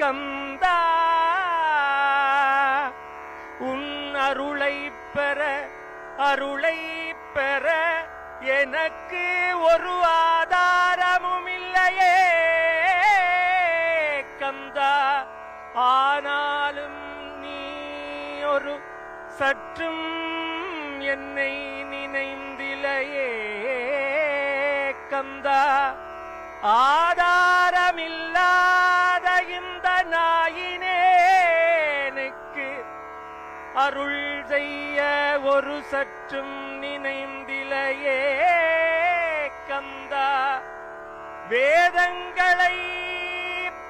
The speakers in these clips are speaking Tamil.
கந்தா உன் அருளை பெற எனக்கு ஒரு ஆதாரமும் இல்லையே கந்தா. ஆனாலும் நீ ஒரு சற்றும் என்னை நினைந்திலையே கந்தா. ஆதாரமில்லாத இந்த நாயினேனுக்கு அருள் செய்ய ஒரு சற்றும் நினைந்திலையே கந்தா. வேதங்களை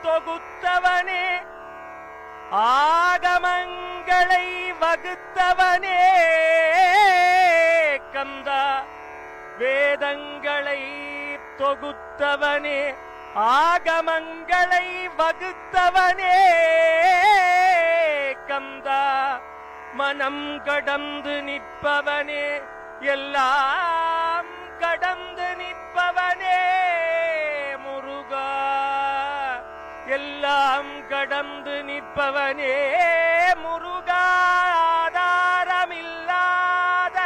தொகுத்தவனே ஆகமங்களை வகுத்தவனே கந்தா. வேதங்களை தொகுத்தவனே ஆகமங்களை வகுத்தவனே கந்தா. மனம் கடந்து நிற்பவனே எல்லாம் கடந்து நிற்பவனே முருகா. எல்லாம் கடந்து நிற்பவனே முருகா. ஆதாரமில்லாத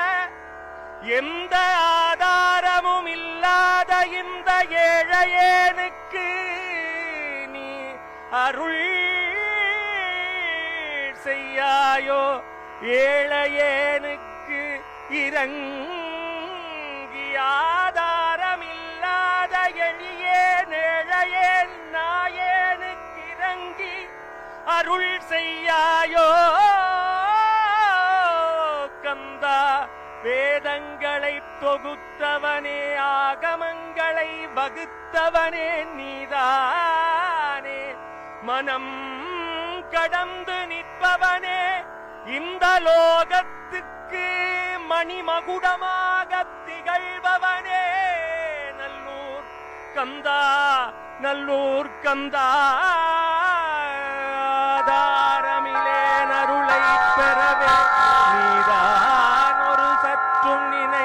எந்த ஆதாரமும் இல்லாத இந்த ஏழையேனுக்கு நீ அருள் செய்யாயோ. ஏழையேனுக்கு இறங்கி ஆதாரமில்லாத எளியேன் ஏழையேன் நாயேனுக்கு இறங்கி அருள் செய்யாயோ கந்தா. வேதங்களை தொகுத்தவனே ஆகமங்களை வகுத்தவனே நீதானே. மனம் கடந்து நிற்பவனே இந்த லோகத்துக்கு மணிமகுடமாக திகழ்பவனே நல்லூர் கந்தா. நல்லூர் கந்தா.